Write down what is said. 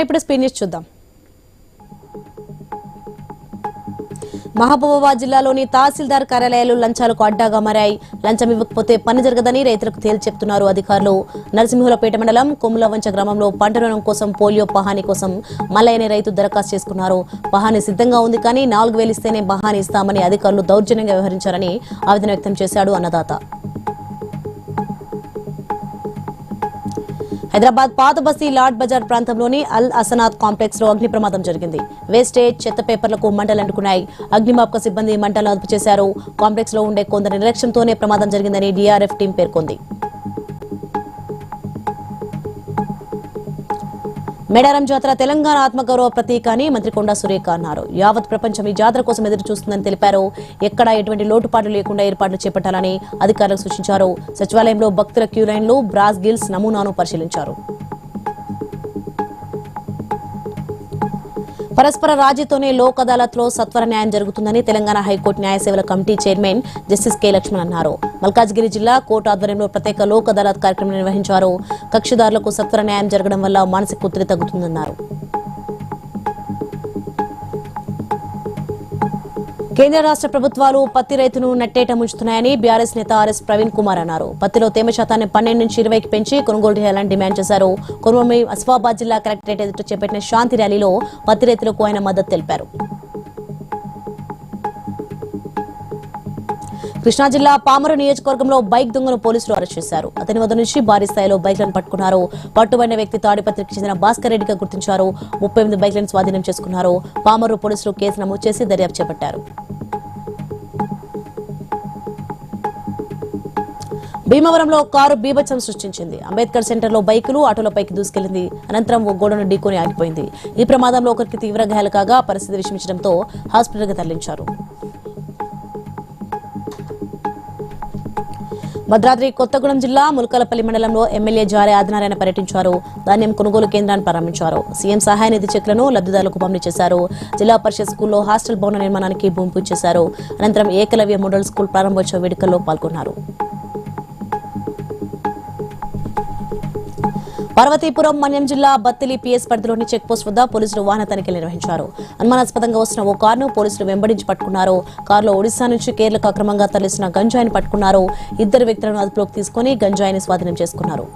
ఇప్పుడు Spain news చూద్దాం. మహబూబాబాద్ జిల్లాలోని తహసీల్దార్ కార్యాలయాలు లంచాలకు అడ్డాగా మారాయి. లంచం ఇవ్వకపోతే పని జరగదని రైతులకు తేల్చి చెప్తున్నారు అధికారులు. నరసింహులపేట మండలం కొమ్ములవంచ గ్రామంలో పంట రుణం కోసం పోలియో పహానీ కోసం మల్లయ్య రైతు దరఖాస్తు చేసుకున్నారు. పహానీ సిద్ధంగా ఉంది, కానీ 4000 ఇస్తేనే పహానీ ఇస్తామని అధికారులు దౌర్జన్యంగా వ్యవహరించారని ఆవేదన వ్యక్తం చేశాడు అన్నదాత. హైదరాబాద్ పాత బస్తీ లాడ్ బజార్ ప్రాంతంలోని అల్ అసనాత్ కాంప్లెక్స్ లో అగ్ని ప్రమాదం జరిగింది. వేస్టేజ్ చెత్త పేపర్లకు మంటలు అంటుకున్నాయి. అగ్నిమాపక సిబ్బంది మంటలను అదుపు చేశారు. కాంప్లెక్స్ లో ఉండే కొందరి నిర్లక్ష్యంతోనే ప్రమాదం జరిగిందని డీఆర్ఎఫ్ టీం పేర్కొంది. మేడారం జాతర తెలంగాణ ఆత్మగౌరవ ప్రతీక అని మంత్రి కొండా సురేఖ అన్నారు. యావత్ ప్రపంచం ఈ జాతర కోసం ఎదురు చూస్తుందని తెలిపారు. ఎక్కడా ఎటువంటి లోటుపాట్లు లేకుండా ఏర్పాట్లు చేపట్టాలని అధికారులకు సూచించారు. సచివాలయంలో భక్తుల క్యూ లైన్లు, బ్రాస్ గిల్స్ నమూనాను పరిశీలించారు. పరస్పర రాజీతోనే లోక్ అదాలత్ లో సత్వర న్యాయం జరుగుతుందని తెలంగాణ హైకోర్టు న్యాయ సేవల committee chairman justice K Lakshman అన్నారు. మల్కాజ్గిరి జిల్లా కోర్టు ఆధ్వర్యంలో ప్రత్యేక లోక్ అదాలత్ కార్యక్రమం నిర్వహించారు. కక్షిదారులకు సత్వర న్యాయం జరగడం వల్ల మానసిక ఒత్తిడి తగ్గుతుందన్నారు. కేంద్ర రాష్ట్ర ప్రభుత్వాలు పత్తి రైతును నట్టేట ముంచుతున్నాయని బీఆర్ఎస్ నేత ఆర్ఎస్ ప్రవీణ్ కుమార్ అన్నారు. పత్తిలో తేమ శాతాన్ని 12 నుంచి 20కి పెంచి కొనుగోలు చేయాలని డిమాండ్ చేశారు. కొనుగోలు అసిఫాబాద్ జిల్లా కలెక్టరేట్ ఎదుట చేపట్టిన శాంతి ర్యాలీలో పత్తి రైతులకు ఆయన మద్దతు తెలిపారు. కృష్ణా జిల్లా పామరు నియోజకవర్గంలో బైక్ దొంగను పోలీసులు అరెస్ట్ చేశారు. అతని వద్ద నుంచి భారీ స్థాయిలో బైక్లను పట్టుకున్నారు. పట్టుబడిన వ్యక్తి తాడిపత్రికి చెందిన భాస్కర్ రెడ్డిగా గుర్తించారు. 38 బైక్లను స్వాధీనం చేసుకున్నారు. పామరు పోలీసులు కేసు నమోదు చేసి దర్యాప్తు చేపట్టారు. భీమవరంలో కారు బీభత్సం సృష్టించింది. అంబేద్కర్ సెంటర్ లో బైకులు ఆటోలపైకి దూసుకెళ్లింది. అనంతరం ఓ గోడను ఢీకొని ఆగిపోయింది. ఈ ప్రమాదంలో ఒకరికి తీవ్ర గాయాలు కాగా పరిస్థితి విషమించడంతో హాస్పిటల్కి తరలించారు. భద్రాద్రి కొత్తగూడెం జిల్లా ములకలపల్లి మండలంలో ఎమ్మెల్యే జారే ఆదినారాయణ పర్యటించారు. ధాన్యం కొనుగోలు కేంద్రాన్ని ప్రారంభించారు. సీఎం సహాయ నిధి చెక్లను లబ్ధిదారులకు పంపిణీ చేశారు. జిల్లా పరిషత్ స్కూల్లో హాస్టల్ భవన నిర్మాణానికి భూమి పూజ చేశారు. అనంతరం ఏకలవ్య మోడల్ స్కూల్ ప్రారంభోత్సవ వేడుకల్లో పాల్గొన్నారు. పార్వతీపురం మన్యం జిల్లా బత్తిలి పిఎస్ పరిధిలోని చెక్ పోస్ట్ వద్ద పోలీసులు వాహన తనిఖీలు నిర్వహించారు. అనుమానాస్పదంగా వస్తున్న ఓ కారును పోలీసులు వెంబడించి పట్టుకున్నారు. కారులో ఒడిశా నుంచి కేరళకు అక్రమంగా తరలిస్తున్న గంజాయిని పట్టుకున్నారు. 2 వ్యక్తులను అదుపులోకి తీసుకుని గంజాయిని స్వాధీనం చేసుకున్నారు.